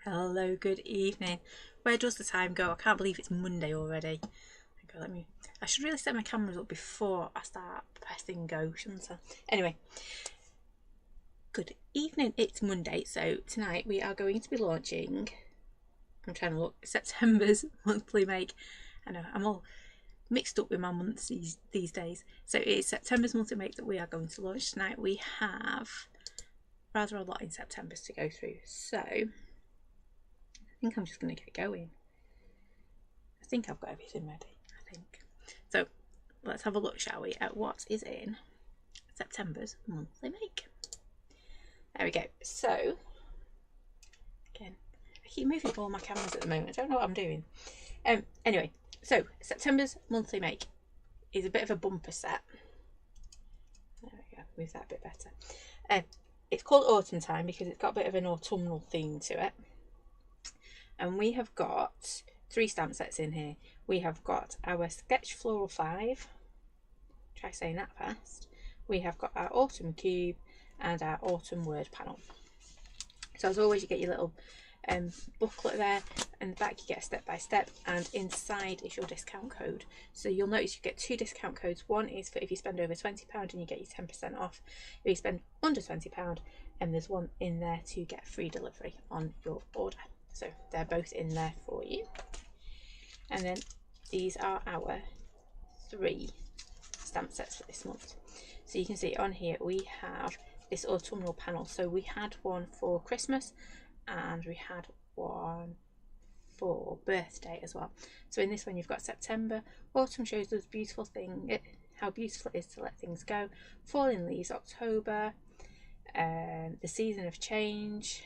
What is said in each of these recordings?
Hello, good evening. Where does the time go? I can't believe it's Monday already. Okay, I should really set my cameras up before I start pressing go, shouldn't I? Anyway, good evening. It's Monday, so tonight we are going to be launching, I'm trying to look, September's monthly make. I know, I'm all mixed up with my months these days. So it is September's monthly make that we are going to launch tonight. We have rather a lot in September's to go through, so I think I'm just going to get going. I think I've got everything ready, I think. So let's have a look, shall we, at what is in September's monthly make. There we go. So, again, I keep moving all my cameras at the moment. I don't know what I'm doing. Anyway, so September's monthly make is a bit of a bumper set. There we go, move that a bit better. It's called Autumn Time because it's got a bit of an autumnal theme to it. And we have got 3 stamp sets in here. We have got our Sketch Floral 5. Try saying that fast. We have got our Autumn Cube and our Autumn Word Panel. So as always, you get your little booklet there, and the back you get a step by step, and inside is your discount code. So you'll notice you get 2 discount codes. One is for if you spend over £20 and you get your 10% off. If you spend under £20, and there's one in there to get free delivery on your order. So they're both in there for you. And then these are our 3 stamp sets for this month. So you can see on here we have this autumnal panel. So we had one for Christmas and we had one for birthday as well. So in this one you've got September. Autumn shows us beautiful thing, how beautiful it is to let things go. Falling leaves, October, the season of change.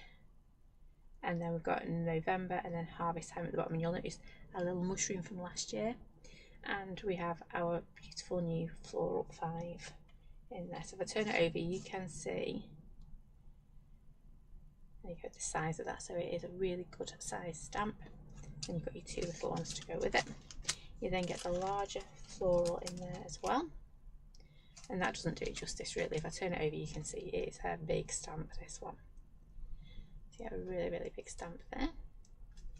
And then we've got November and then harvest time at the bottom, and you'll notice a little mushroom from last year. And we have our beautiful new Floral 5 in there. So if I turn it over, you can see, there you go, the size of that. So it is a really good size stamp, and you've got your 2 little ones to go with it. You then get the larger floral in there as well, and that doesn't do it justice really. If I turn it over, you can see it's a big stamp, this one. So you have a really big stamp there.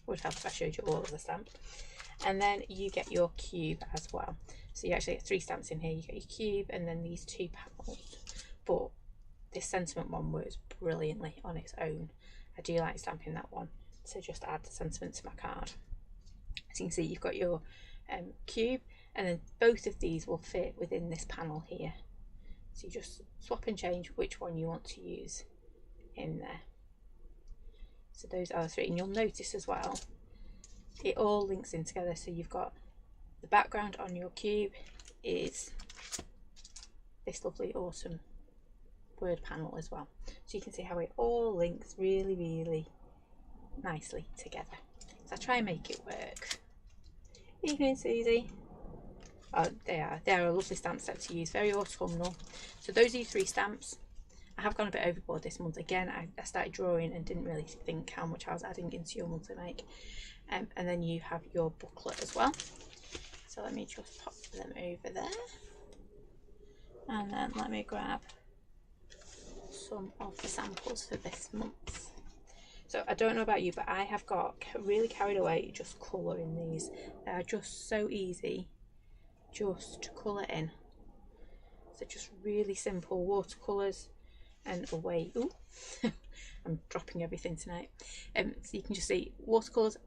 Would help if I showed you all of the stamps. And then you get your cube as well. So you actually get 3 stamps in here. You get your cube and then these 2 panels. But this sentiment one works brilliantly on its own. I do like stamping that one to just add the sentiment to my card. As you can see, you've got your cube, and then both of these will fit within this panel here. So you just swap and change which one you want to use in there. So those are the 3, and you'll notice as well it all links in together. So you've got the background on your cube is this lovely autumn word panel as well. So you can see how it all links really nicely together. So I try and make it work. Evening, Susie. Oh, they are a lovely stamp set to use, very autumnal. So those are your 3 stamps. I have gone a bit overboard this month. Again, I started drawing and didn't really think how much I was adding into your monthly make. And then you have your booklet as well. So let me just pop them over there. And then let me grab some of the samples for this month. So I don't know about you, but I have got really carried away just colouring these. They are just so easy just to colour in. So just really simple watercolours. And away, ooh, I'm dropping everything tonight. So you can just see watercolours,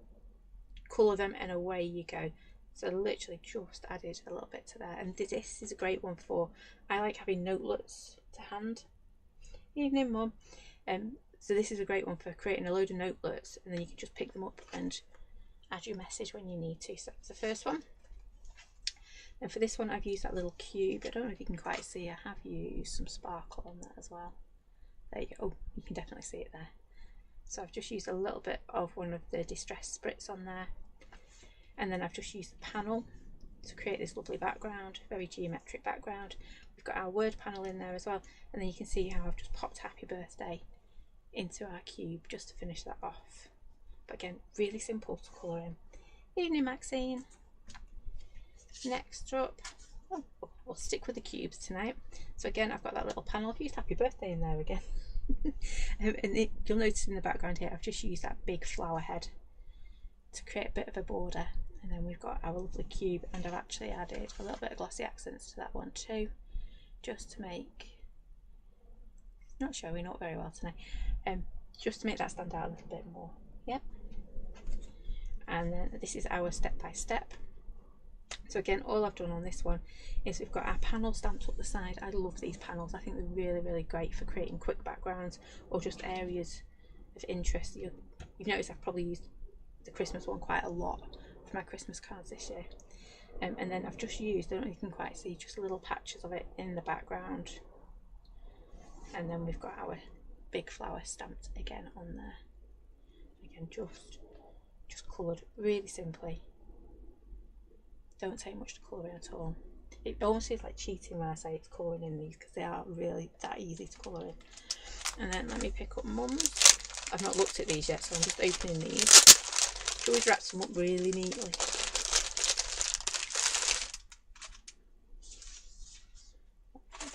colour them, and away you go. So literally just added a little bit to there. And this is a great one for, I like having notelets to hand. Evening, Mum. So this is a great one for creating a load of notelets, and then you can just pick them up and add your message when you need to. So that's the first one. And for this one, I've used that little cube. I don't know if you can quite see, I have used some sparkle on that as well. There you go. Oh, you can definitely see it there. So I've just used a little bit of one of the distress spritz on there. And then I've just used the panel to create this lovely background, very geometric background. We've got our word panel in there as well. And then you can see how I've just popped happy birthday into our cube just to finish that off. But again, really simple to colour in. Evening, Maxine. Next up, we'll stick with the cubes tonight. So again, I've got that little panel. I've used happy birthday in there again. And you'll notice in the background here I've just used that big flower head to create a bit of a border, and then we've got our lovely cube, and I've actually added a little bit of glossy accents to that one too, just to make, it's not showing up very well tonight, just to make that stand out a little bit more. Yep. And then this is our step by step. So again, all I've done on this one is we've got our panel stamped up the side. I love these panels. I think they're really, really great for creating quick backgrounds or just areas of interest. You've noticed I've probably used the Christmas one quite a lot for my Christmas cards this year. And then I've just used, I don't know if you can quite see, just little patches of it in the background. And then we've got our big flower stamped again on there. Again, just coloured really simply. Don't take much to colour in at all. It almost feels like cheating when I say it's colouring in these, because they are really that easy to colour in. And then let me pick up Mum's. I've not looked at these yet, so I'm just opening these. She always wraps them up really neatly.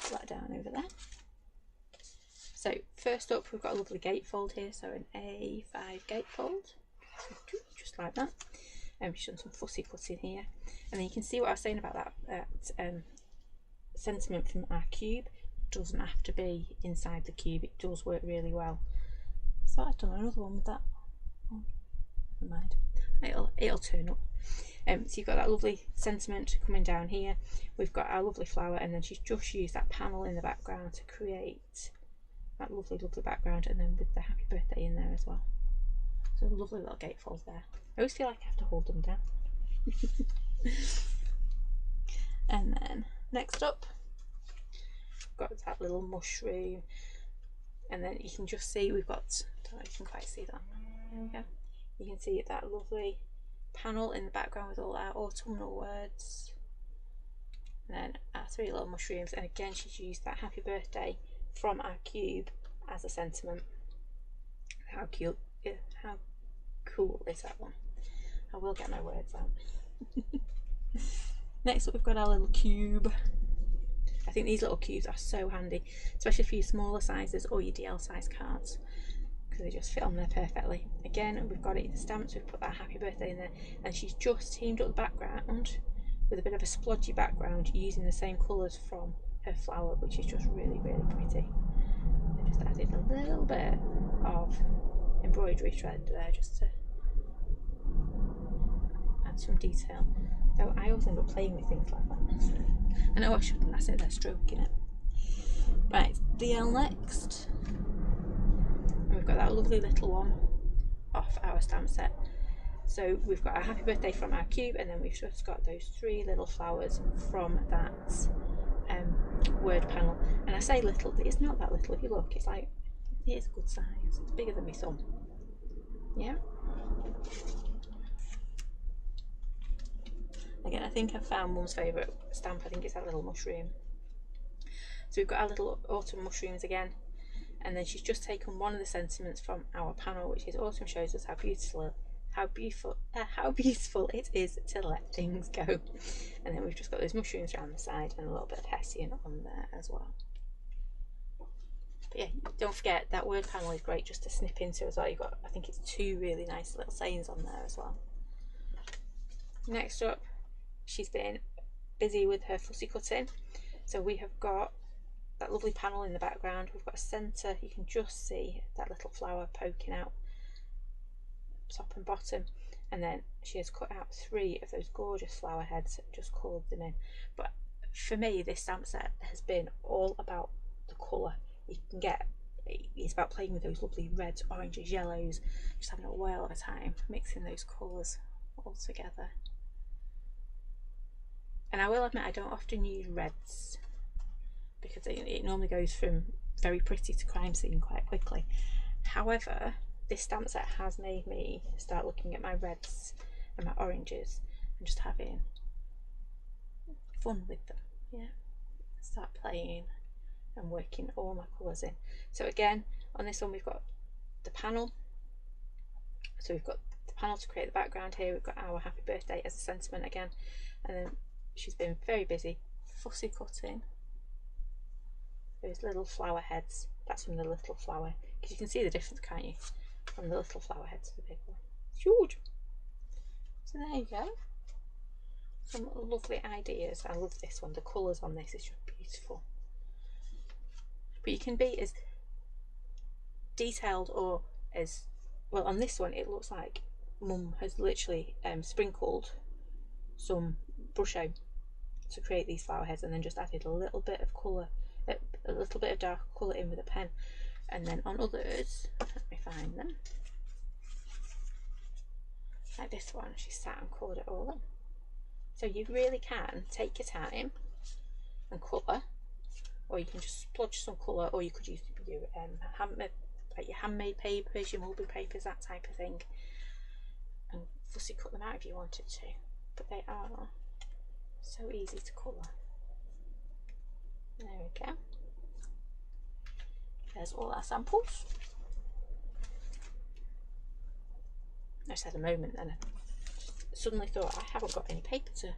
Put that down over there. So first up, we've got a lovely gatefold here, so an A5 gatefold, just like that. She's done some fussy cutting here, and then you can see what I was saying about that sentiment from our cube. It doesn't have to be inside the cube, it does work really well. So I've done another one with that. Oh, never mind, it'll turn up. So you've got that lovely sentiment coming down here. We've got our lovely flower, and then she's just used that panel in the background to create that lovely, lovely background, and then with the happy birthday in there as well. So a lovely little gatefold there. I always feel like I have to hold them down. And then next up, got that little mushroom, and then you can just see we've got, I don't know if you can quite see that. There we go. You can see that lovely panel in the background with all our autumnal words. And then our three little mushrooms, and again she's used that happy birthday from our cube as a sentiment. How cute, yeah, how cool is that one? I will get my words out. Next up, we've got our little cube. I think these little cubes are so handy, especially for your smaller sizes or your DL size cards, because they just fit on there perfectly. Again, we've got it stamped, we've put that happy birthday in there, and she's just teamed up the background with a bit of a splodgy background using the same colours from her flower, which is just really, really pretty. I just added a little bit of embroidery thread there just to add some detail. So I always end up playing with things like that. I know I shouldn't, I sit there stroking it. Right, DL next. And we've got that lovely little one off our stamp set. So we've got our happy birthday from our cube, and then we've just got those three little flowers from that word panel. And I say little, but it's not that little. If you look, it's like, it is a good size. It's bigger than my thumb. Yeah. Again, I think I found Mum's favourite stamp. I think it's that little mushroom. So we've got our little autumn mushrooms again, and then she's just taken one of the sentiments from our panel, which is autumn shows us how beautiful it is to let things go. And then we've just got those mushrooms around the side and a little bit of hessian on there as well. But yeah, don't forget that word panel is great just to snip into as well. You've got, I think it's two really nice little sayings on there as well. Next up, she's been busy with her fussy cutting. So we have got that lovely panel in the background. We've got a centre, you can just see that little flower poking out top and bottom, and then she has cut out three of those gorgeous flower heads, just coloured them in. But for me, this stamp set has been all about the colour. You can get, it's about playing with those lovely reds, oranges, yellows, just having a whale of a time mixing those colours all together. And I will admit, I don't often use reds because it normally goes from very pretty to crime scene quite quickly. However, this stamp set has made me start looking at my reds and my oranges and just having fun with them. Yeah, start playing and working all my colours in. So again, on this one we've got the panel. So we've got the panel to create the background here. We've got our happy birthday as a sentiment again, and then she's been very busy fussy cutting those little flower heads That's from the little flower, because you can see the difference, can't you, from the little flower head to the big one. It's huge. So there you go. Some lovely ideas. I love this one. The colours on this is just beautiful. But you can be as detailed or as well. On this one, it looks like Mum has literally sprinkled some Brush-O to create these flower heads, and then just added a little bit of colour, a little bit of dark colour in with a pen. And then on others, let me find them, like this one, she sat and coloured it all in. So you really can take your time and colour, or you can just splodge some colour, or you could use your handmade papers, your mulberry papers, that type of thing, and fussy cut them out if you wanted to. But they are so easy to colour. There we go. There's all our samples. I just had a moment and I suddenly thought I haven't got any paper to,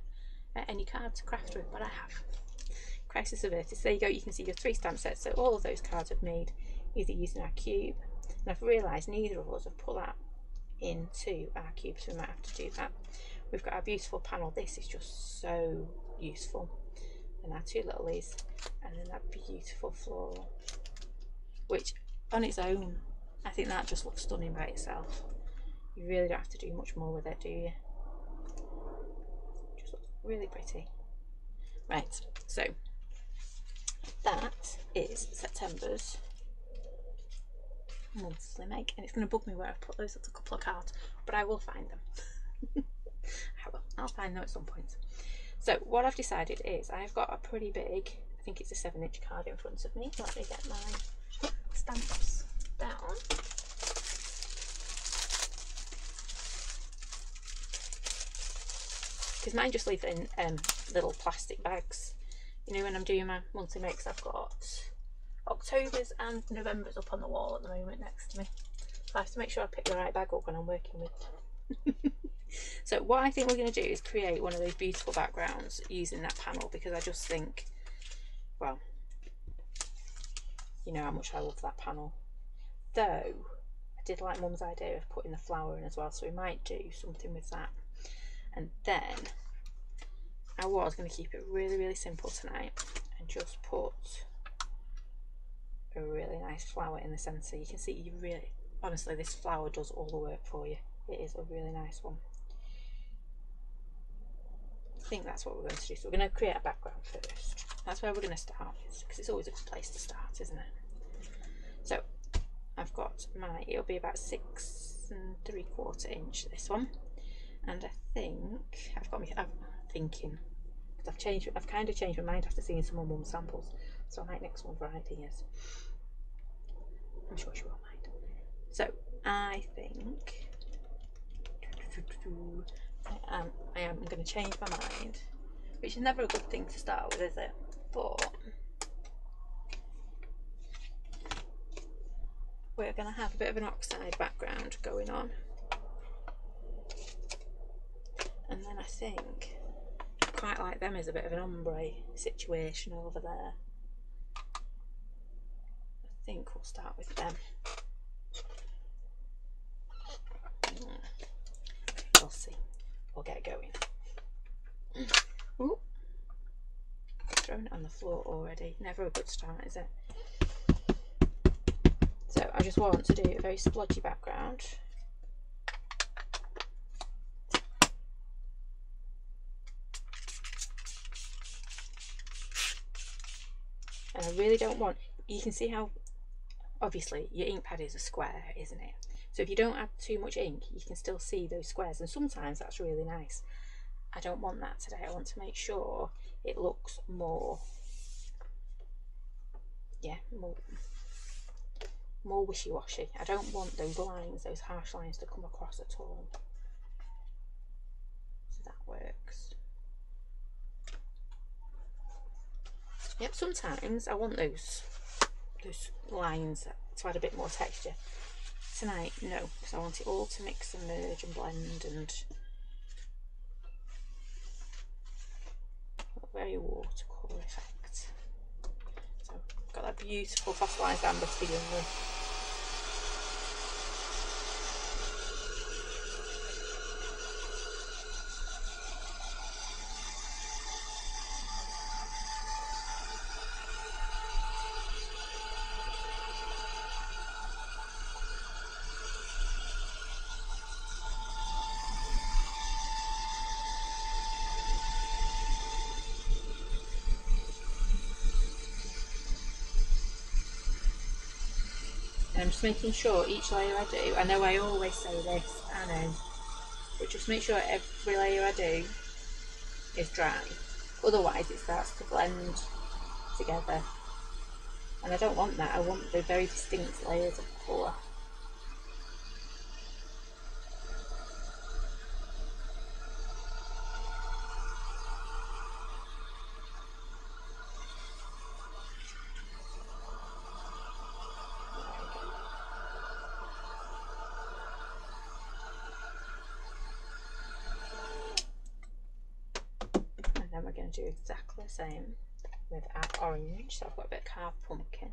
any card to craft with, but I have. Crisis averted. So there you go, you can see your 3 stamp sets. So all of those cards I've made either using our cube, and I've realised neither of us have put that into our cube, so we might have to do that. We've got our beautiful panel. This is just so useful. And our 2 little leaves, and then that beautiful floral, which on its own, I think that just looks stunning by itself. You really don't have to do much more with it, do you? It just looks really pretty. Right, so that is September's monthly make, and it's going to bug me where I put those little couple of cards, but I will find them. I'll find them at some point. So what I've decided is I've got a pretty big, I think it's a 7-inch card in front of me. Let me get my stamps down. Because mine just leave in little plastic bags. You know, when I'm doing my monthly makes, I've got October's and November's up on the wall at the moment next to me. So I have to make sure I pick the right bag up when I'm working with. So what I think we're going to do is create one of those beautiful backgrounds using that panel, because I just think, well, you know how much I love that panel. Though I did like Mum's idea of putting the flower in as well, so we might do something with that. And then I was going to keep it really, really simple tonight and just put a really nice flower in the centre. You can see, you really, honestly, this flower does all the work for you. It is a really nice one. I think that's what we're going to do. So we're going to create a background first. That's where we're going to start with, because it's always a good place to start, isn't it? So I've got my, it'll be about 6 3/4 inch, this one. And I think I've got me, I'm thinking, because I've kind of changed my mind after seeing some of Mum's samples, so I might next one for ideas. I'm sure she won't mind. So I think I am going to change my mind, which is never a good thing to start with, is it? But we're going to have a bit of an oxide background going on. And then I think I quite like them as a bit of an ombre situation over there. I think we'll start with them. We'll see. We'll get going. Ooh. Thrown it on the floor already. Never a good start, is it? So I just want to do a very splodgy background. And I really don't want, you can see how, obviously your ink pad is a square, isn't it? So if you don't add too much ink, you can still see those squares, and sometimes that's really nice. I don't want that today. I want to make sure it looks more, yeah, more wishy-washy. I don't want those lines, those harsh lines, to come across at all. So that works. Yep, sometimes I want those lines to add a bit more texture. Tonight, no, because I want it all to mix and merge and blend, and a very watercolour effect. So I've got that beautiful fossilised amber to begin with. And I'm just making sure each layer I do, I know I always say this, I know, but just make sure every layer I do is dry, otherwise it starts to blend together, and I don't want that. I want the very distinct layers of colour. We're going to do exactly the same with our orange. So I've got a bit of carved pumpkin.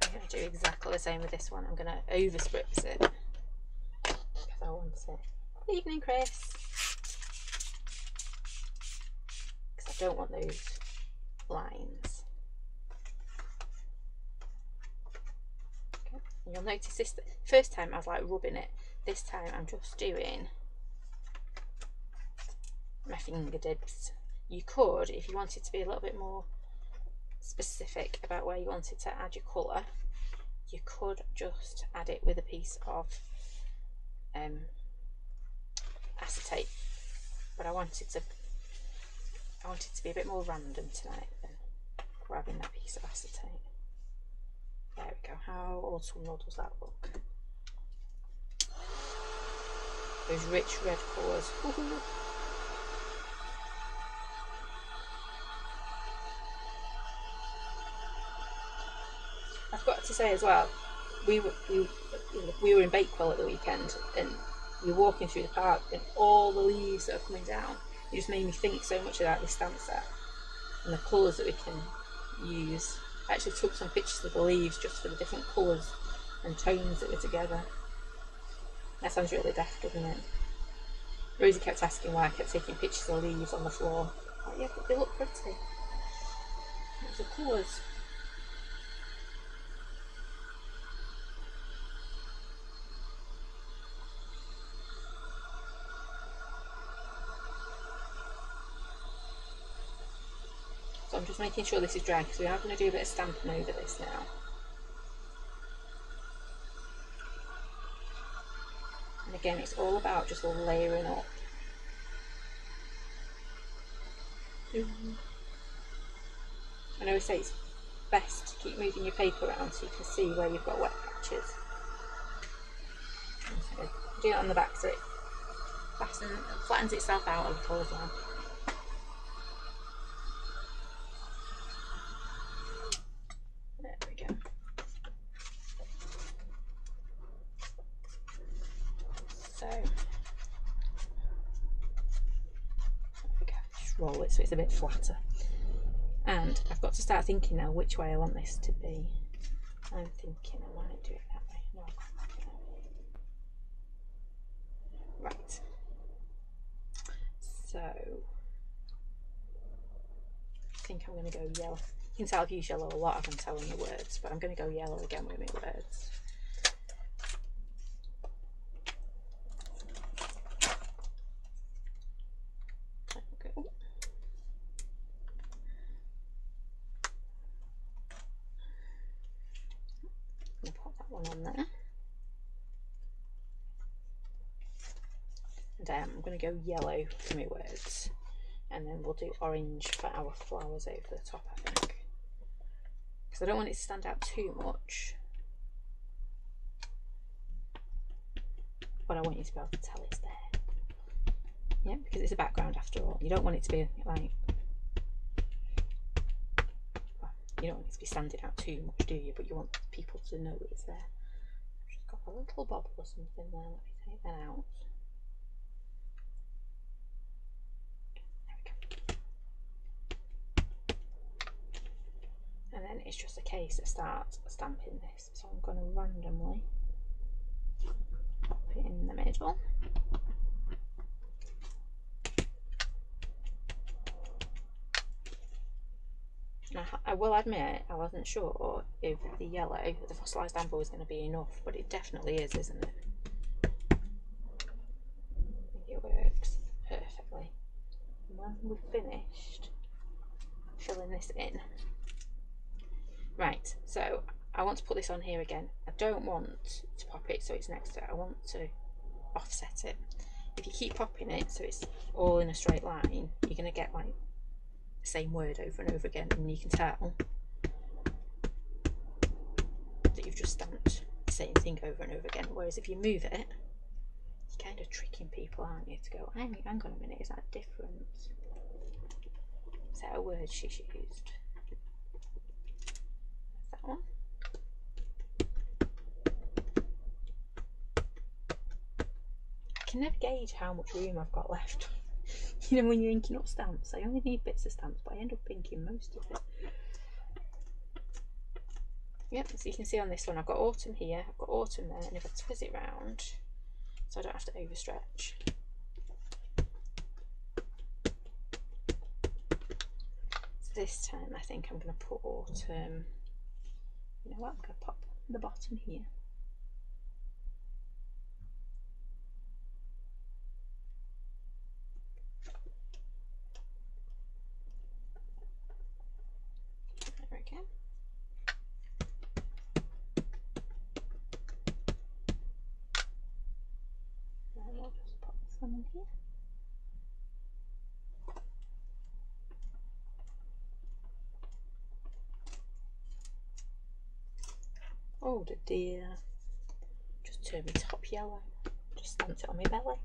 I'm going to do exactly the same with this one. I'm going to over spritz it because I want it. Evening, Chris. Because I don't want those lines. Okay. And you'll notice this first time I was like rubbing it. This time I'm just doing my finger dibs. You could, if you wanted to be a little bit more specific about where you wanted to add your colour, you could just add it with a piece of acetate. But I wanted to be a bit more random tonight than grabbing that piece of acetate. There we go. How autumnal does that look? Those rich red colours. I've got to say as well, we were in Bakewell at the weekend, and we were walking through the park, and all the leaves that are coming down, it just made me think so much about this stamp set and the colours that we can use. I actually took some pictures of the leaves just for the different colours and tones that were together. That sounds really daft, doesn't it? Rosie kept asking why I kept taking pictures of leaves on the floor. Like, yeah, but they look pretty. It's the colours. So I'm just making sure this is dry because we are going to do a bit of stamping over this now. And again, it's all about just layering up. I always say it's best to keep moving your paper around so you can see where you've got wet patches. So do it on the back so it flattens itself out a little as well. There we go. So there we go. Just roll it so it's a bit flatter. And I've got to start thinking now which way I want this to be. I'm thinking I might do it that way. No, I can't do it that way. Right. So I think I'm going to go yellow. You can tell I've used yellow a lot as I'm telling you words, but I'm going to go yellow again with my words. On there, and I'm going to go yellow for my words, and then we'll do orange for our flowers over the top, I think, because I don't want it to stand out too much, but I want you to be able to tell it's there. Yeah, because it's a background after all. You don't want it to be like, well, you don't want it to be standing out too much, do you? But you want people to know it's there. Got a little bobble or something there. Let me take that out. There we go. it's just a case of start stamping this. So I'm going to randomly pop it in the middle. Now, I will admit I wasn't sure if the yellow, the fossilised amber, was going to be enough, but it definitely is, isn't it? I think it works perfectly. And when we've finished filling this in, right, so I want to put this on here again. I don't want to pop it so it's next to it. I want to offset it. If you keep popping it so it's all in a straight line, you're going to get like the same word over and over again, and you can tell that you've just stamped the same thing over and over again. Whereas if you move it, you're kind of tricking people, aren't you, to go, hang on a minute, is that a different set of words she's used? That's that one. I can never gauge how much room I've got left. You know, when you're inking up stamps, I only need bits of stamps, but I end up inking most of it. Yep, so you can see on this one I've got autumn here, I've got autumn there, and if I twist it round so I don't have to overstretch. So this time I think I'm going to put autumn, you know what, I'm going to pop the bottom here. In here. Oh dear, just turned my top yellow, just stamped it on my belly.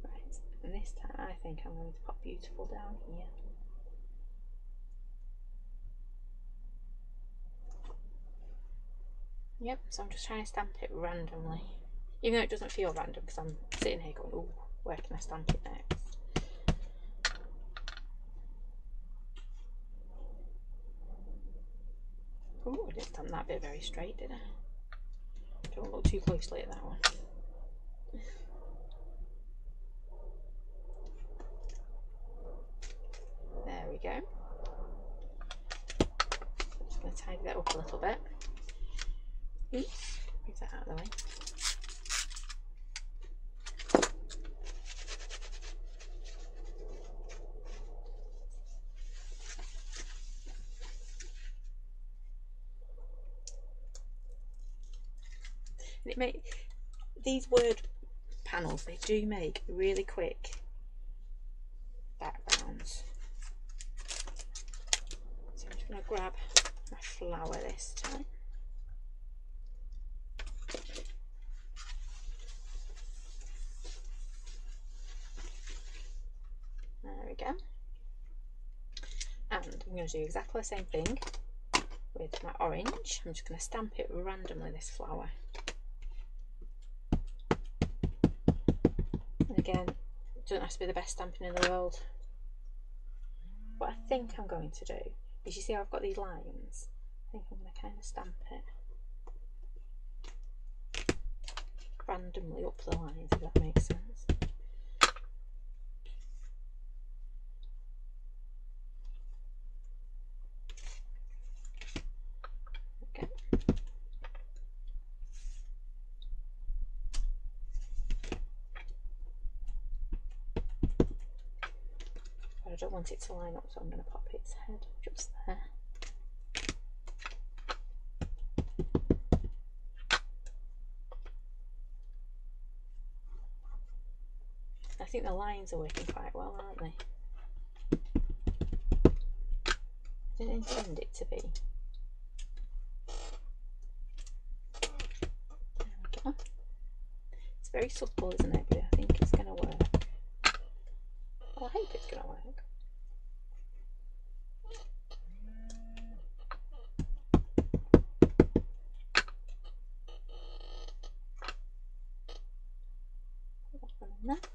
Right, and this time I think I'm going to pop beautiful down here. Yep, so I'm just trying to stamp it randomly, even though it doesn't feel random because I'm sitting here going, oh, where can I stamp it next? Oh, I didn't stamp that bit very straight, did I? Don't look too closely at that one. There we go. I'm just going to tidy that up a little bit. Oops, move that out of the way. And it these word panels, they do make really quick backgrounds. So I'm just going to grab my flower this time. There we go. And I'm going to do exactly the same thing with my orange. I'm just going to stamp it randomly, this flower. And again, it doesn't have to be the best stamping in the world. What I think I'm going to do is, you see how I've got these lines? I think I'm going to kind of stamp it randomly up the lines, if that makes sense. Okay. But I don't want it to line up, so I'm going to pop its head just there. I think the lines are working quite well, aren't they? I didn't intend it to be. There we go. It's very subtle, isn't it? But I think it's going to work. Well, I hope it's going to work. Put that one in there.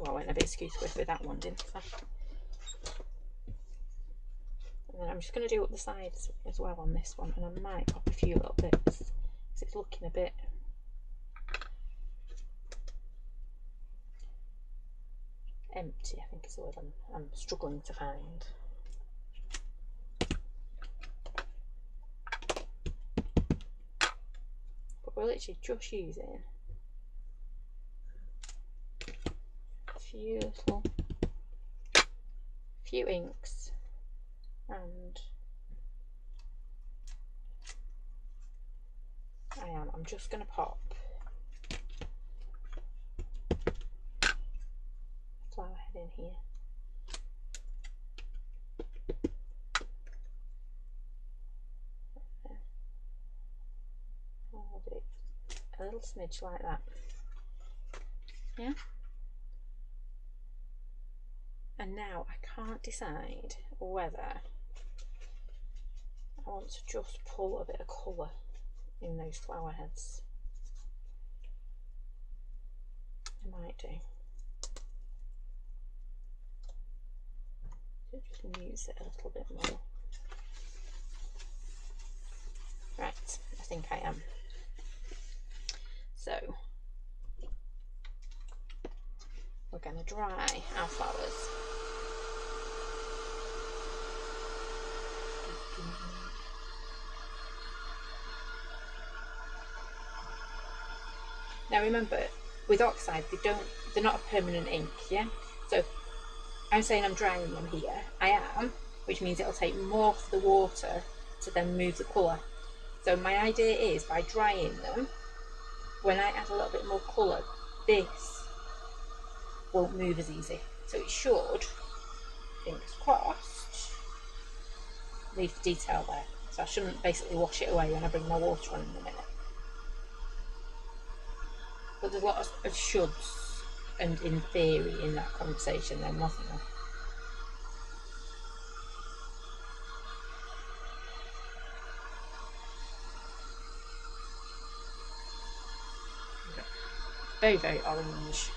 I went a bit skew-squiff with that one, didn't I? And then I'm just going to do up the sides as well on this one, and I might pop a few little bits because it's looking a bit empty, I think is the word I'm struggling to find. But we're literally just using a few inks, and I'm just going to pop a flower head in here. I'll do a little smidge like that. Yeah. And now I can't decide whether I want to just pull a bit of colour in those flower heads. I might do. So just muse it a little bit more. Right, I think I am. So we're going to dry our flowers. Now remember, with oxide, they're not a permanent ink, yeah? So I'm saying I'm drying them here. I am, which means it'll take more of the water to then move the colour. So my idea is, by drying them, when I add a little bit more colour, this won't move as easy. So it should, fingers crossed, leave the detail there. So I shouldn't basically wash it away when I bring my water on in a minute. But there's a lot of shoulds and in theory in that conversation then, wasn't there? Okay. Very, very orange.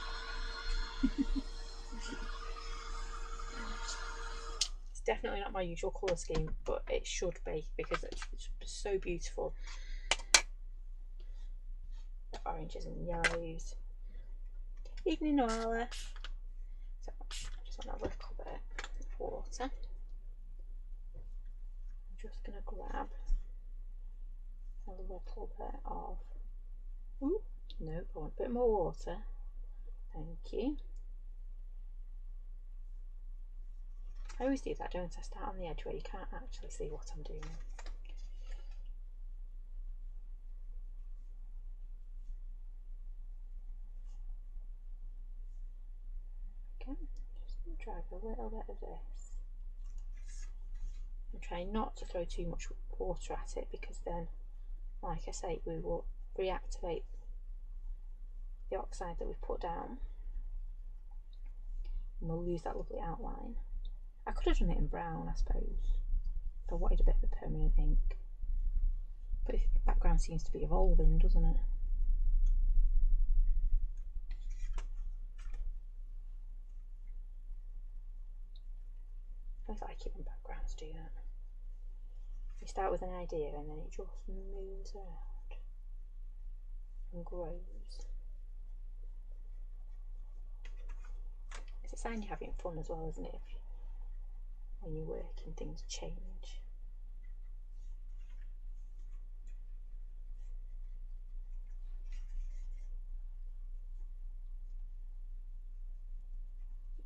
It's definitely not my usual colour scheme, but it should be because it's so beautiful. The oranges and yellows. Evening Noala. So I just want a little bit of water. I'm just going to grab a little bit of, ooh, no, I want a bit more water. Thank you. I always do that, don't I? Start on the edge where you can't actually see what I'm doing. Okay, just going to drag a little bit of this. I'm trying not to throw too much water at it because then, like I say, we will reactivate the oxide that we've put down and we'll lose that lovely outline. I could have done it in brown, I suppose, if I wanted a bit of a permanent ink, but the background seems to be evolving, doesn't it? I like it when backgrounds do that. You start with an idea and then it just moves around and grows. It's a sign you're having fun as well, isn't it? When you work and things change.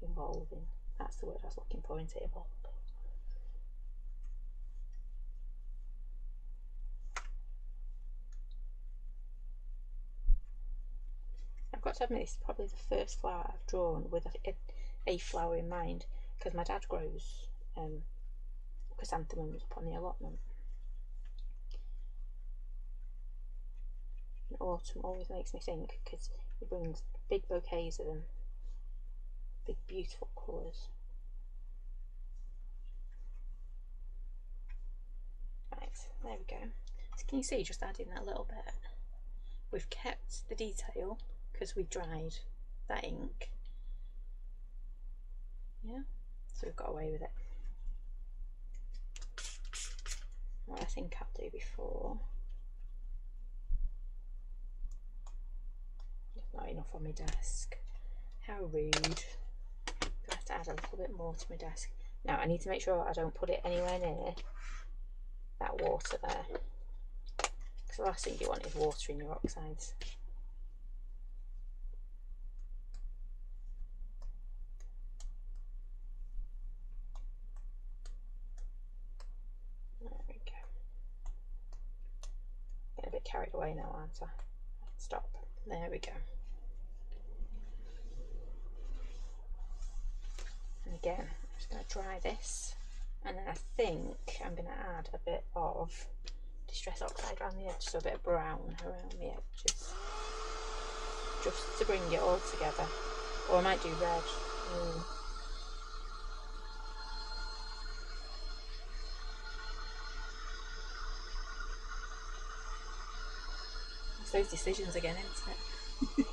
Evolving. That's the word I was looking for, isn't it? Evolving. I've got to admit, this is probably the first flower I've drawn with a flower in mind, because my dad grows chrysanthemums up on the allotment. And autumn always makes me think, because he brings big bouquets of them, big beautiful colours. Right, there we go. So can you see, just adding that little bit, we've kept the detail because we dried that ink, Yeah, so we've got away with it. What I think I'll do before, there's not enough on my desk. How rude. I have to add a little bit more to my desk. Now I need to make sure I don't put it anywhere near that water there, because the last thing you want is water in your oxides. There we go. Getting a bit carried away now, aren't I? Stop. There we go. And again, I'm just going to dry this, and then I think I'm going to add a bit of distress oxide around the edge, so a bit of brown around the edges, just to bring it all together. Or I might do red. It's those decisions again, isn't it?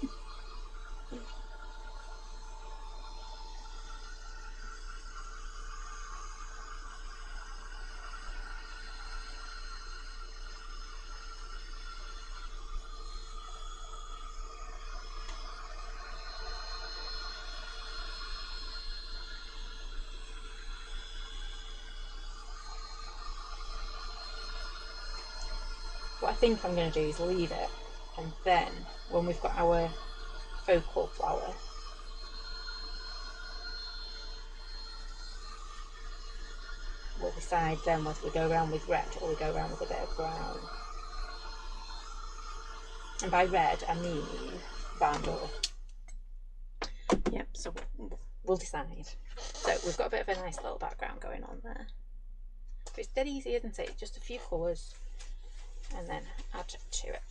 What I think I'm going to do is leave it, and then when we've got our focal flower, we'll decide then whether we go around with red or we go around with a bit of brown. And by red I mean Vandal. Yep, so we'll decide. So we've got a bit of a nice little background going on there. But it's dead easy, isn't it? Just a few colours and then add to it.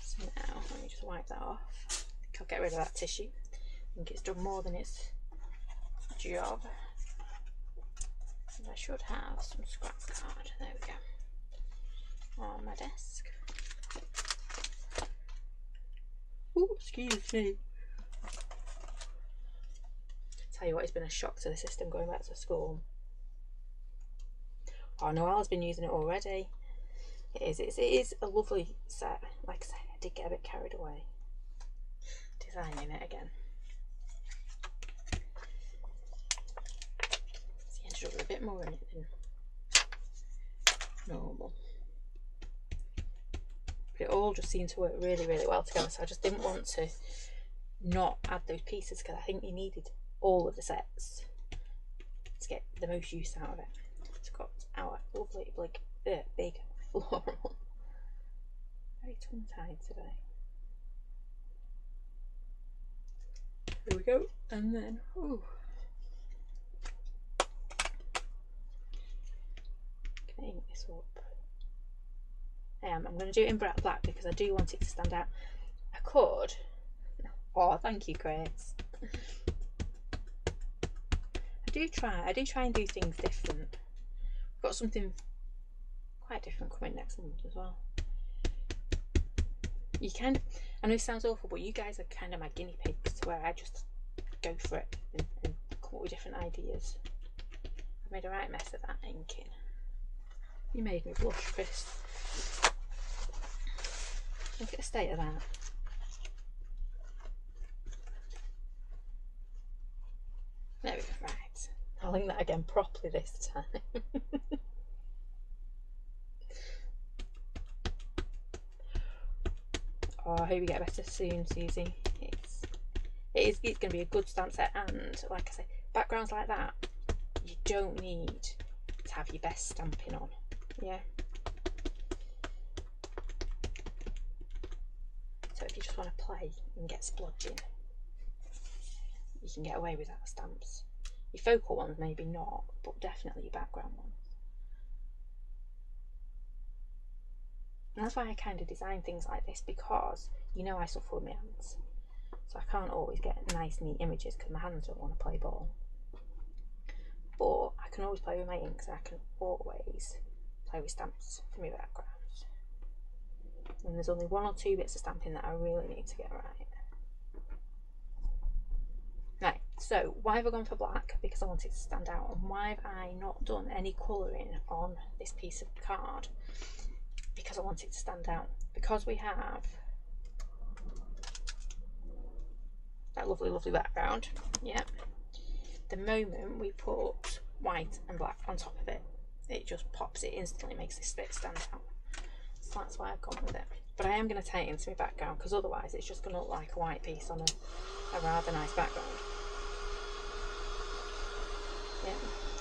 So now let me just wipe that off. I think I'll get rid of that tissue. I think it's done more than its job. And I should have some scrap card. There we go. On my desk. Ooh, excuse me. Tell you what, it's been a shock to the system going back to school. Oh, Noelle's been using it already. It is a lovely set. Like I say, I did get a bit carried away designing it again. So you ended up with a bit more in it than normal. But it all just seemed to work really, really well together. So I just didn't want to not add those pieces, because I think you needed all of the sets to get the most use out of it. It's got our lovely big floral. Very tongue-tied today. Here we go, and then can I ink this up? I'm going to do it in black because I do want it to stand out. I could. Oh, thank you, Grace. I do try and do things different. I've got something quite different coming next month as well. You kind of, I know it sounds awful, but you guys are kind of my guinea pigs, where I just go for it and come up with different ideas. I made a right mess of that inking. You made me blush, Chris. Look at the state of that. There we go, right. I'll ink that again properly this time. Oh, I hope you get better soon, Susie. It's going to be a good stamp set, and like I say, backgrounds like that, you don't need to have your best stamping on. Yeah. So if you just want to play and get splodging, you can get away with that stamps. Your focal ones maybe not, but definitely your background ones. And that's why I kind of design things like this, because you know I suffer with my hands, so I can't always get nice neat images because my hands don't want to play ball. But I can always play with my inks, and I can always play with stamps for my backgrounds. And there's only 1 or 2 bits of stamping that I really need to get right. Right, So why have I gone for black? Because I want it to stand out. And why have I not done any colouring on this piece of card? Because I want it to stand out. Because we have that lovely, lovely background. Yeah. The moment we put white and black on top of it, it just pops, it instantly makes this bit stand out. So that's why I've gone with it. But I am going to tie it into my background, because otherwise it's just going to look like a white piece on a rather nice background. Yeah.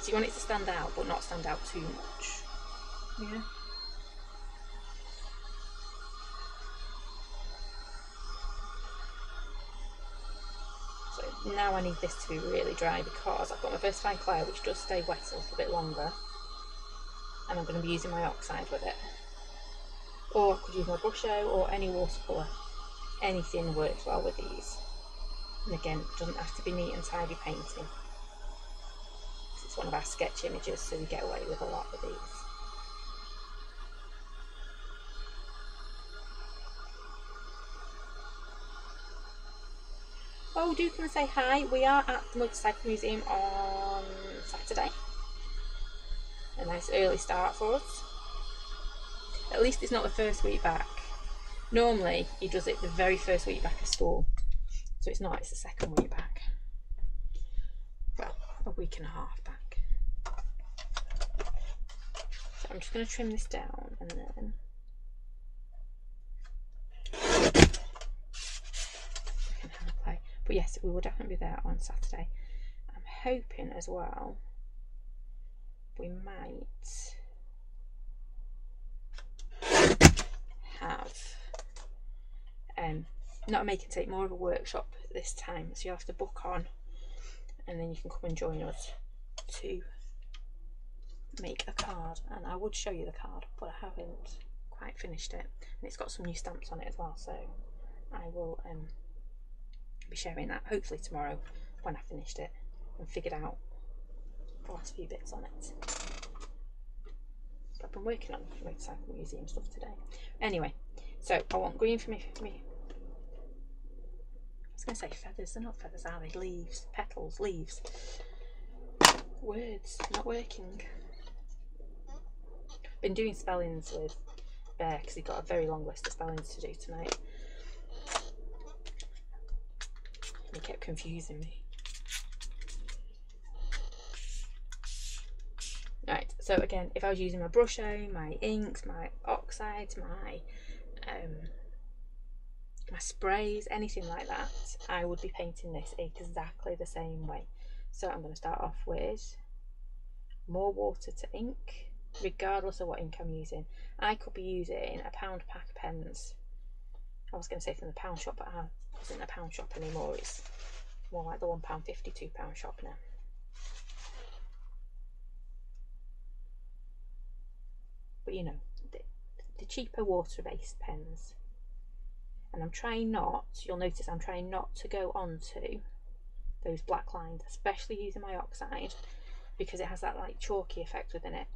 So you want it to stand out, but not stand out too much. Yeah. So now I need this to be really dry, because I've got my versatile clay, which does stay wet a little bit longer, and I'm going to be using my oxide with it. Or I could use my brush or any watercolour. Anything works well with these. And again, it doesn't have to be neat and tidy painting. It's one of our sketch images, so we get away with a lot with these. Oh, do come and say hi. We are at the Motorcycle Museum on Saturday. A nice early start for us. At least it's not the first week back. Normally he does it the very first week back of school, so it's not, it's the second week back. Well, a week and a half back. So I'm just going to trim this down, and then I can have a play. But yes, we will definitely be there on Saturday. I'm hoping as well we might have not a make and take, more of a workshop this time, so you have to book on and then you can come and join us to make a card. And I would show you the card, but I haven't quite finished it, and it's got some new stamps on it as well, so I will be sharing that hopefully tomorrow when I finished it and figured out the last few bits on it. I've been working on Motorcycle Museum stuff today. Anyway, so I want green for me. I was going to say feathers. They're not feathers, are they? Leaves, petals, leaves. Words not working. Been doing spellings with Bear because he got a very long list of spellings to do tonight. And he kept confusing me. Right, so again, if I was using my brush, my inks, my oxides, my sprays, anything like that, I would be painting this exactly the same way. So I'm going to start off with more water to ink, regardless of what ink I'm using. I could be using a pound pack of pens. I was going to say from the pound shop, but I isn't a pound shop anymore. It's more like the £1.50, £2 shop now. But you know, the cheaper water-based pens. And I'm trying not, you'll notice I'm trying not to go onto those black lines, especially using my oxide, because it has that like chalky effect within it,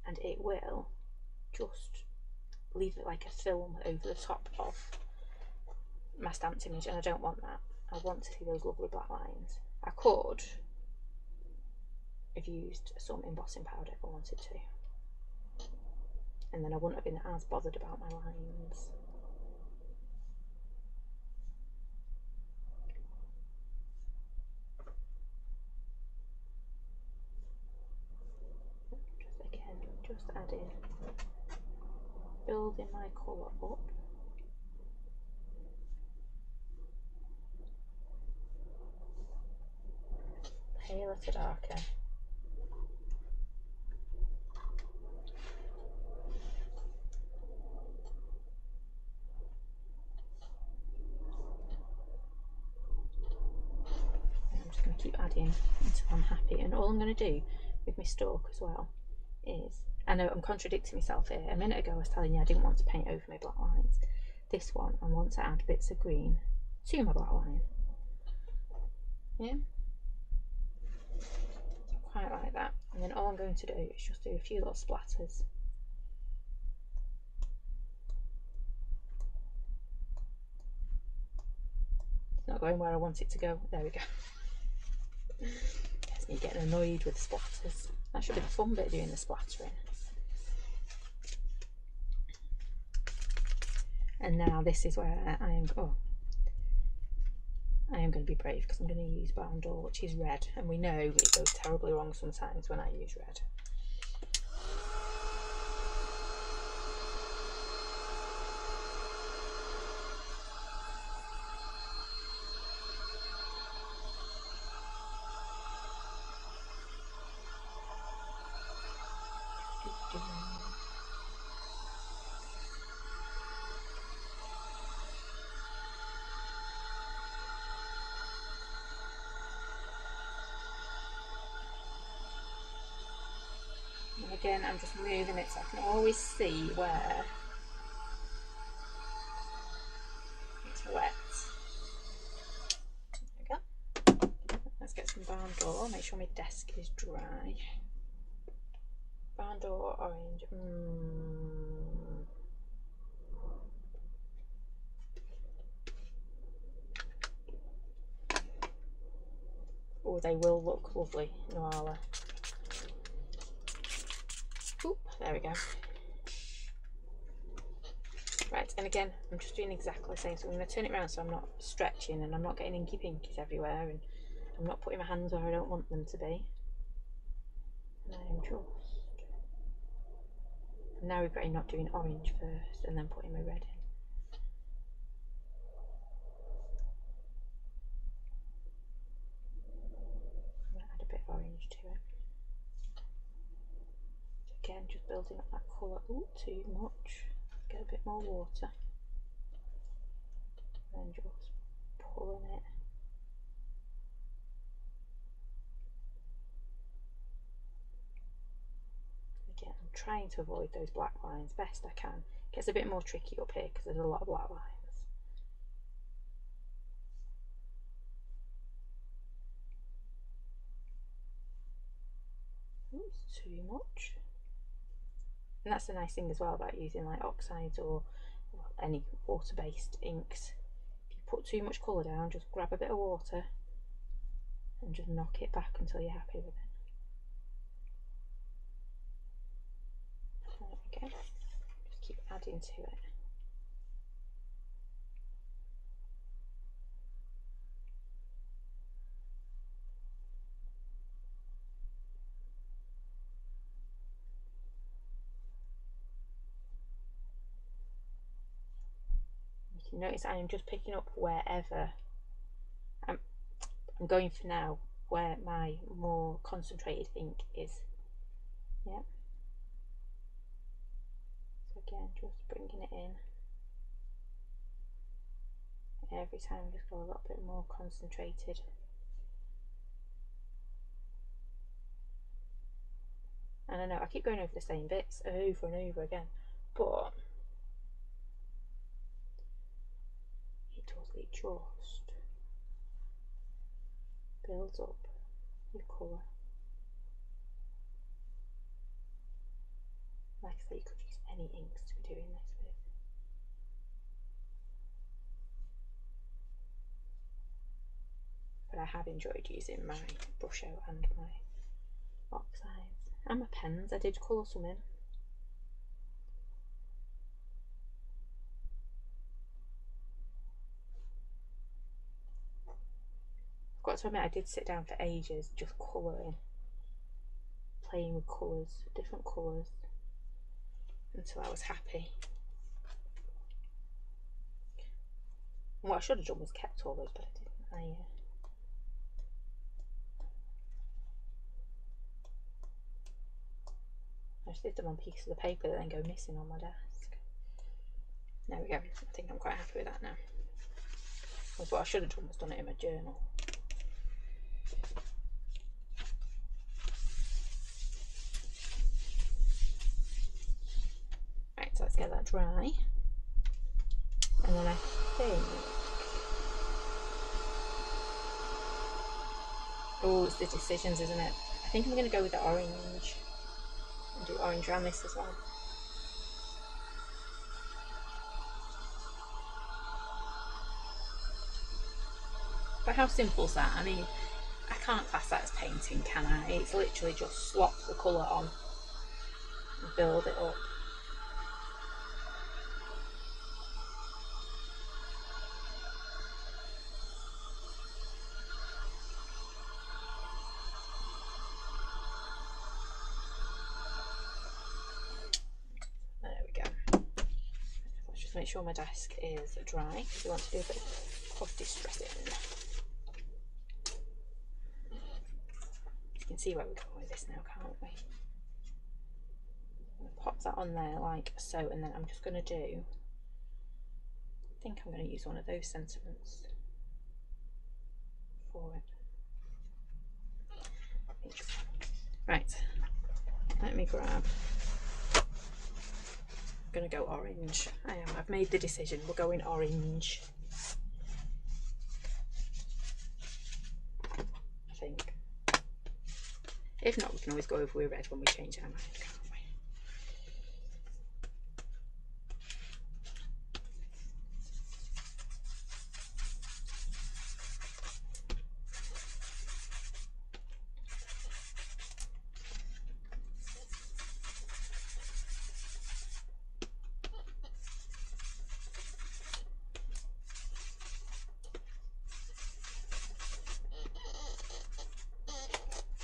and it will just leave it like a film over the top of my stamped image, and I don't want that. I want to see those lovely black lines. I could have used some embossing powder if I wanted to, and then I wouldn't have been as bothered about my lines. Just adding, building my colour up. Paler to darker. I'm just going to keep adding until I'm happy. And all I'm going to do with my stalk as well is, I know I'm contradicting myself here. A minute ago I was telling you I didn't want to paint over my black lines. This one I want to add bits of green to my black line. Yeah, quite like that. And then all I'm going to do is just do a few little splatters. It's not going where I want it to go. There we go. Gets me getting annoyed with splatters. That should be the fun bit, doing the splattering. And now this is where I am going to be brave, because I'm going to use barn door, which is red, and we know it goes terribly wrong sometimes when I use red. And again, I'm just moving it so I can always see where it's wet. There we go. Let's get some barn door, make sure my desk is dry. Barn door, orange. Oh, they will look lovely, Noala. Oop, there we go. Right, and again, I'm just doing exactly the same. So I'm going to turn it around so I'm not stretching and I'm not getting inky pinkies everywhere, and I'm not putting my hands where I don't want them to be. And I'm just... now regretting not doing orange first and then putting my red in. Add a bit of orange to it. So again, just building up that colour. Ooh, too much. Get a bit more water. And then just pulling it. Again, I'm trying to avoid those black lines best I can. It gets a bit more tricky up here because there's a lot of black lines. Oops, too much. And that's the nice thing as well about using like oxides or any water-based inks. If you put too much colour down, just grab a bit of water and just knock it back until you're happy with it. There we go. Just keep adding to it. You can notice I am just picking up wherever I'm going for now, where my more concentrated ink is. Yeah. So again, just bringing it in. Every time just go a little bit more concentrated. And I know I keep going over the same bits over and over again, but it just builds up your colour. Like I say, you could use any inks to be doing this with. But I have enjoyed using my brush out and my oxides and my pens. I did colour some in. I've got to admit, I did sit down for ages just colouring, playing with colours, different colours, until I was happy. And what I should have done was kept all those, but I didn't. I just did them on pieces of paper that then go missing on my desk. There we go. I think I'm quite happy with that now. Because what I should have done was done it in my journal. Right, so let's get that dry. And then I think... oh, it's the decisions, isn't it? I think I'm going to go with the orange. And do orange around this as well. But how simple is that? I mean, I can't class that as painting, can I? It's literally just swap the colour on and build it up. There we go. Let's just make sure my desk is dry because we want to do a bit of distressing. You can see where we're going with this now, can't we? I'm going to pop that on there like so, and then I'm just going to do, I think I'm going to use one of those sentiments for it. Right, let me grab, I'm going to go orange. I've made the decision, we're going orange. I think. If not, we can always go over with red when we change our mind, can't we?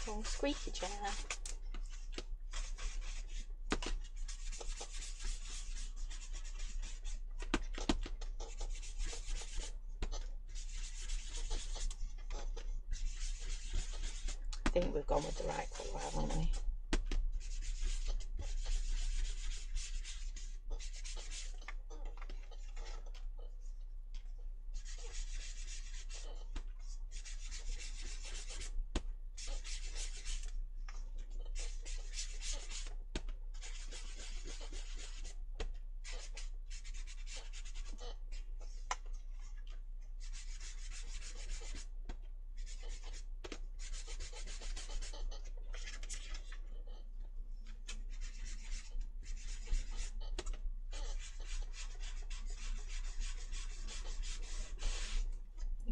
Oh, squeaky chair. I think we've gone with the right colour, haven't we?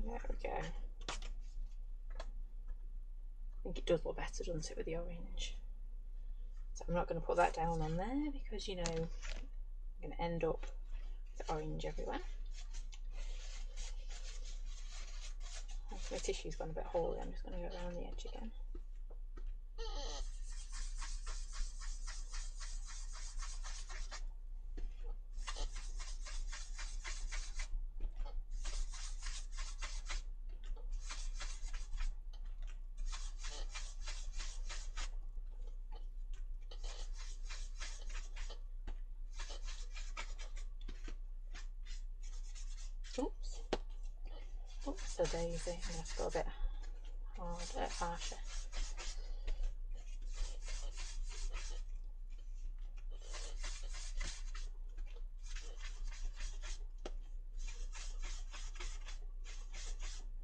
There we go. I think it does look better, doesn't it, with the orange? So I'm not going to put that down on there because, you know, I'm going to end up with orange everywhere. My tissue's gone a bit holy, I'm just going to go around the edge again. Oops. Oops, so daisy. I'm going to have to go a bit harder, harsher.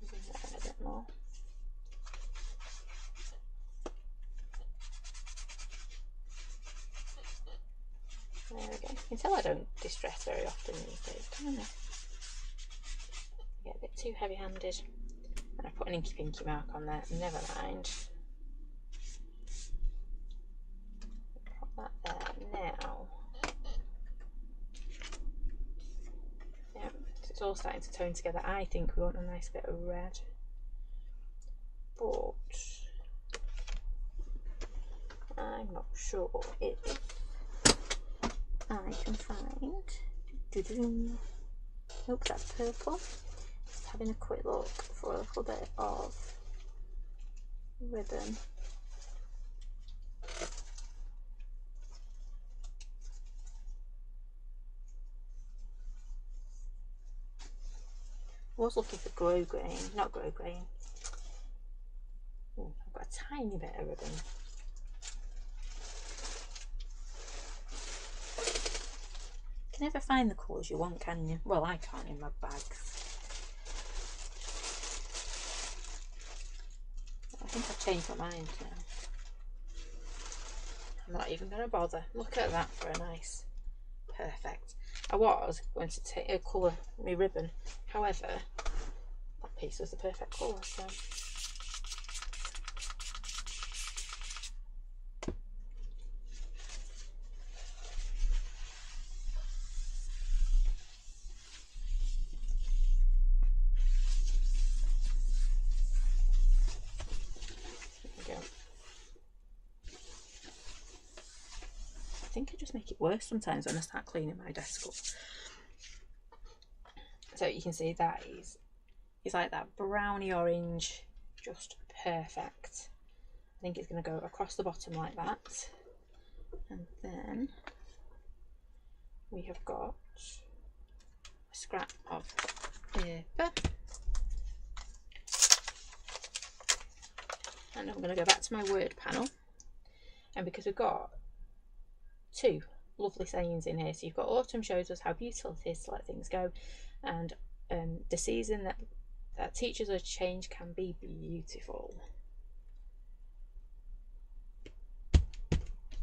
A bit more. There we go. You can tell I don't distress very often these days, can't I? I get a bit too heavy-handed. And I put an inky pinky mark on there. Never mind. Put that there now. Yeah, it's all starting to tone together. I think we want a nice bit of red. But I'm not sure if I can find. Nope, that's purple. Just having a quick look for a little bit of ribbon. I was looking for glow grain, not glow grain. Ooh, I've got a tiny bit of ribbon. You can never find the colours you want, can you? Well, I can't in my bags. I think I've changed my mind now. I'm not even going to bother. Look at that for a nice, perfect. I was going to take a colour my ribbon, however, that piece was the perfect colour, so think I just make it worse sometimes when I start cleaning my desk up. So you can see that it's like that browny orange, just perfect. I think it's going to go across the bottom like that. And then we have got a scrap of paper. And I'm going to go back to my word panel. And because we've got two lovely sayings in here, so you've got autumn shows us how beautiful it is to let things go, and the season that teaches us change can be beautiful.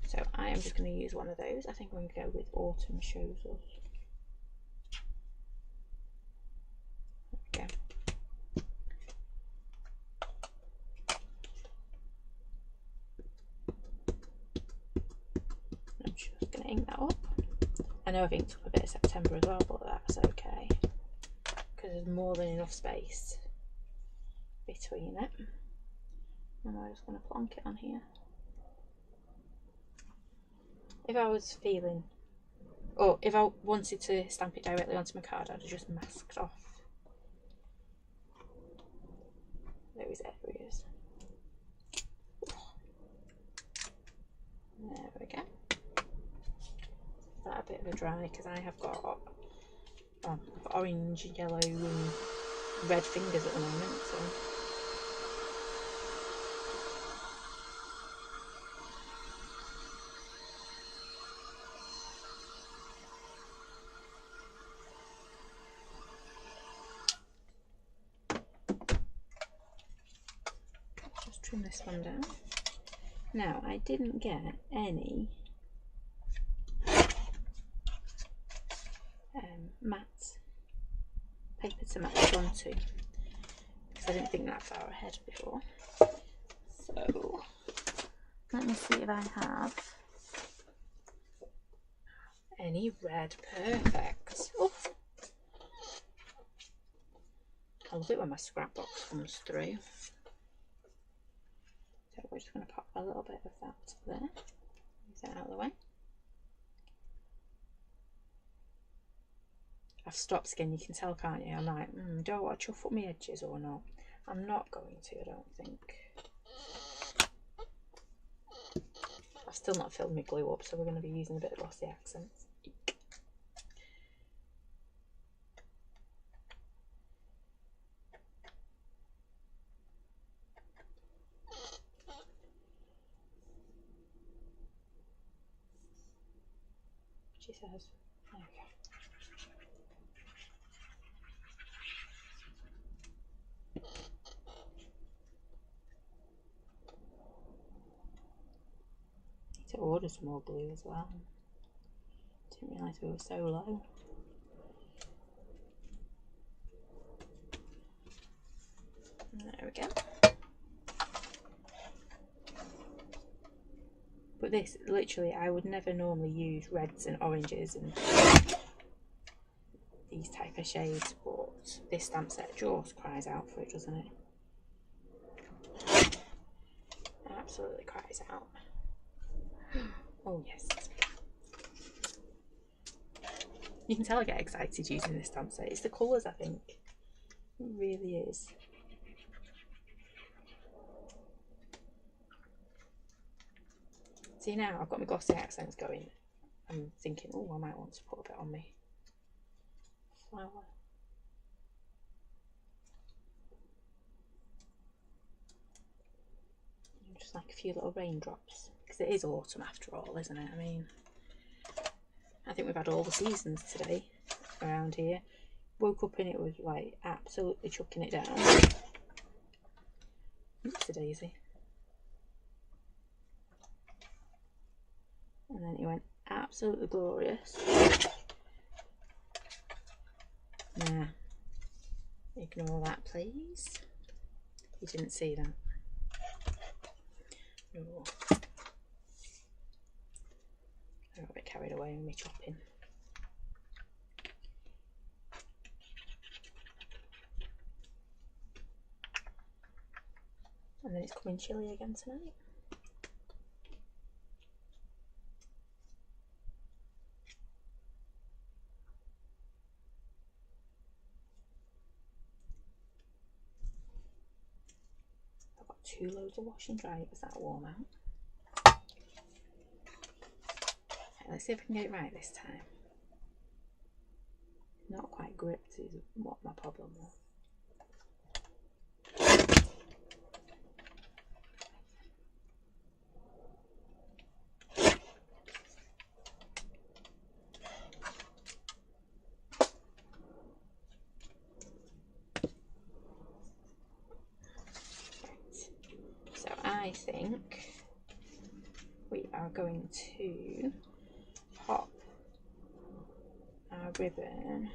So I am just going to use one of those. I think I'm going to go with autumn shows us. There we go. I'm just going to ink that up. I know I've inked up a bit of September as well, but that's okay because there's more than enough space between it. And I'm just going to plonk it on here. If I was feeling, or if I wanted to stamp it directly onto my card, I'd have just masked off. Those areas. There we go. That a bit of a dry because I have got orange, yellow, and red fingers at the moment. So. Trim this one down. Now I didn't get any matte paper to match onto because I didn't think that far ahead before. So let me see if I have any red. Perfect. Oh, I love it when my scrapbox comes through. So we're just going to pop a little bit of that there, move that out of the way. I've stopped skin, you can tell, can't you? I'm like, do I want to chuff up my edges or not? I'm not going to, I don't think. I've still not filled my glue up, so we're going to be using a bit of glossy accents. Eek. She says, there we go. Need to order some more glue as well. Didn't realise we were so low. There we go. But this, literally, I would never normally use reds and oranges and these type of shades, but this stamp set just cries out for it, doesn't it? Absolutely cries out. Oh yes. You can tell I get excited using this stamp set. It's the colours, I think. It really is. See, now I've got my glossy accents going. I'm thinking, oh, I might want to put a bit on me flower. Just like a few little raindrops, because it is autumn after all, isn't it? I mean, I think we've had all the seasons today around here. Woke up and it was like absolutely chucking it down. Oops, a daisy. And then it went absolutely glorious. Nah, ignore that please. You didn't see that. No. I got a bit carried away with me chopping. And then it's coming chilly again tonight. 2 loads of wash and dry. It was that warm out. Okay, let's see if we can get it right this time. Not quite gripped is what my problem was. So I think we are going to pop our ribbon.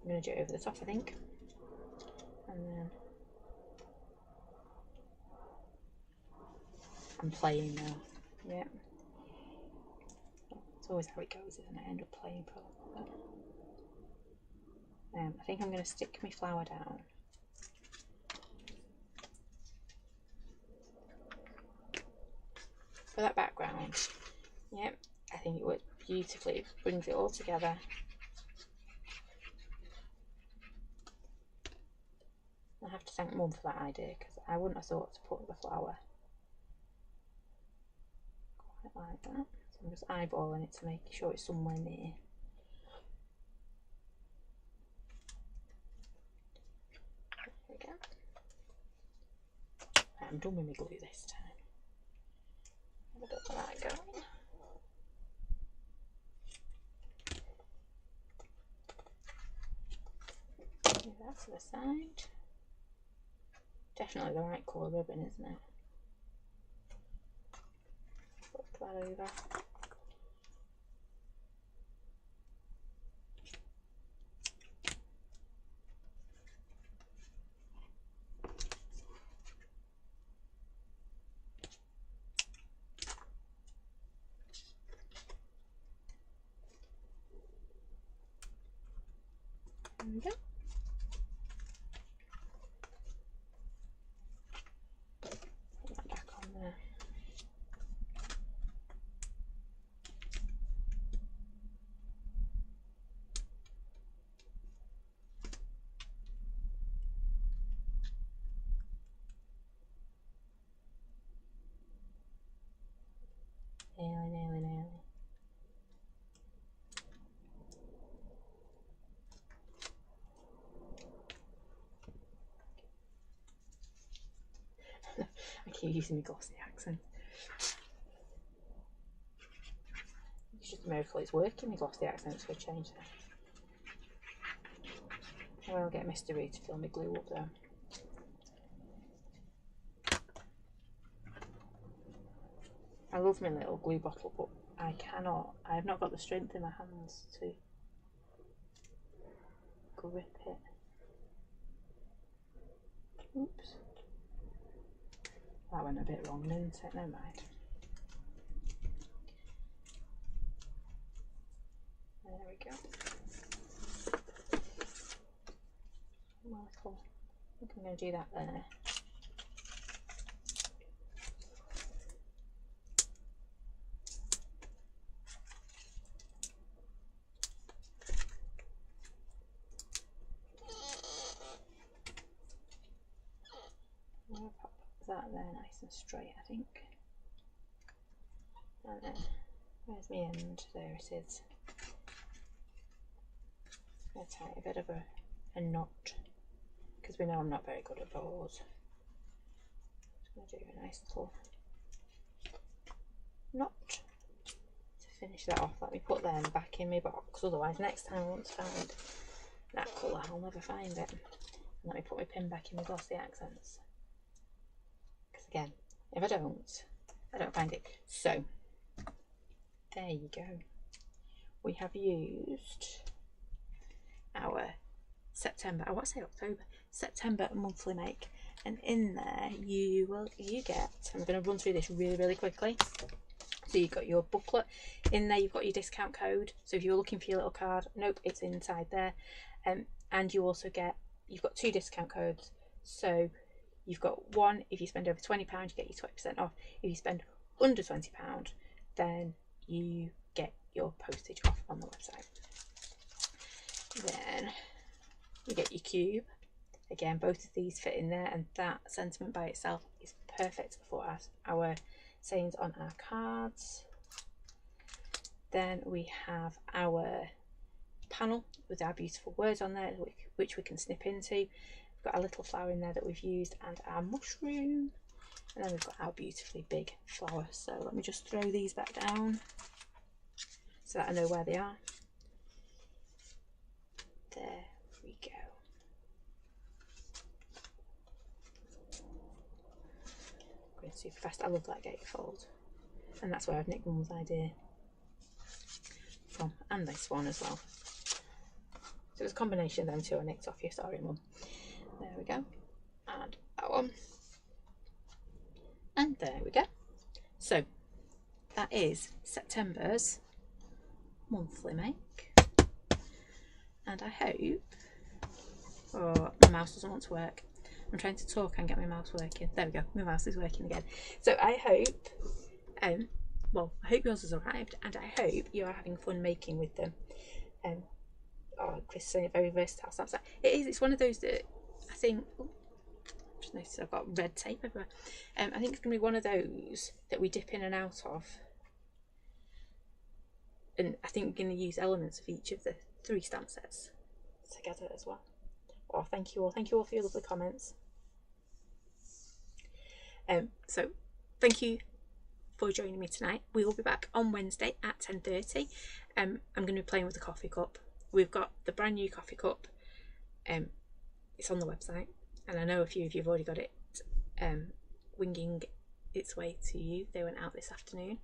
I'm going to do it over the top, I think, and then I'm playing now. Yeah, it's always how it goes, isn't it? I end up playing probably. I think I'm going to stick my flower down. For that background, yeah, I think it works beautifully. It brings it all together. I have to thank Mum for that idea, because I wouldn't have thought to put the flower quite like that. So I'm just eyeballing it to make sure it's somewhere near. There we go. Right, I'm done with my glue this time. Have a bit of that going. Move that to the side. Definitely the right colour ribbon, isn't it? Flip that over. There we go. Put that back on there. Nearly. I keep using my glossy accent. It's just a miracle it's working, my glossy accents, for a change there. I will get Mr. Roo to fill my glue up there. I love my little glue bottle, but I have not got the strength in my hands to grip it. Oops. That went a bit wrong, didn't it? Never mind. There we go. Well, cool. I think I'm going to do that there. I'm going to pop that there nice and straight, I think. And then, where's my end? There it is. I'm going to tie a bit of a knot, because we know I'm not very good at bows. Just going to do a nice little knot to finish that off. Let me put them back in my box, otherwise next time I want to find that colour I'll never find it. And let me put my pin back in my glossy accents, because again, if I don't find it. So there you go. We have used our September, I want to say October, September monthly make, and in there you get, I'm going to run through this really quickly. So you've got your booklet in there, you've got your discount code, so if you're looking for your little card, nope, it's inside there. And you also get, you've got 2 discount codes. So you've got one, if you spend over £20 you get your 20% off. If you spend under £20 then you get your postage off on the website. Then you get your cube. Again, both of these fit in there, and that sentiment by itself is perfect for our sayings on our cards. Then we have our panel with our beautiful words on there, which we can snip into. We've got a little flower in there that we've used, and our mushroom, and then we've got our beautifully big flower. So let me just throw these back down so that I know where they are. There we go. Going super fast. I love that gatefold, and that's where I've nicked Mum's idea from, and this one as well. So it was a combination of them two I nicked off you. Sorry, Mum. There we go, and that one, and there we go. So that is September's monthly make, and I hope. Oh, my mouse doesn't want to work. I'm trying to talk and get my mouse working. There we go. My mouse is working again. So I hope, well, I hope yours has arrived, and I hope you are having fun making with them. Oh, Chris is saying very versatile stamps. It is. It's one of those that I think. Oh, just noticed I've got red tape everywhere. I think it's going to be one of those that we dip in and out of, and I think we're going to use elements of each of the 3 stamp sets together as well. Oh, thank you all. Thank you all for your lovely comments. So thank you for joining me tonight. We will be back on Wednesday at 10:30. I'm going to be playing with the coffee cup. We've got the brand new coffee cup. It's on the website, and I know a few of you have already got it winging its way to you. They went out this afternoon.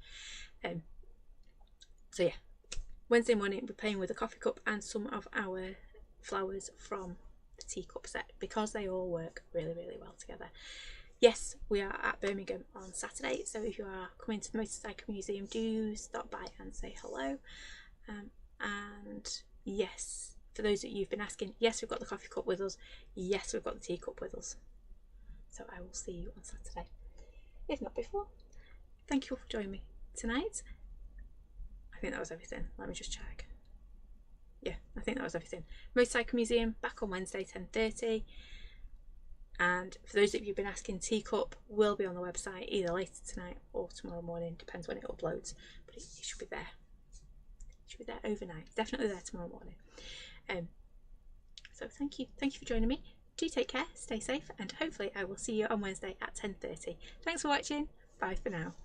So yeah, Wednesday morning we're playing with the coffee cup and some of our flowers from the teacup set, because they all work really, really well together. Yes, we are at Birmingham on Saturday, so if you are coming to the Motorcycle Museum, do stop by and say hello. And yes, for those that you've been asking, yes, we've got the coffee cup with us. Yes, we've got the teacup with us. So I will see you on Saturday, if not before. Thank you all for joining me tonight. I think that was everything. Let me just check. Yeah, I think that was everything. Motorcycle Museum back on Wednesday 10:30. And for those of you who've been asking, teacup will be on the website either later tonight or tomorrow morning, depends when it uploads, but it should be there. It should be there overnight. Definitely there tomorrow morning. So thank you for joining me. Do take care, stay safe, and hopefully I will see you on Wednesday at 10:30. Thanks for watching. Bye for now.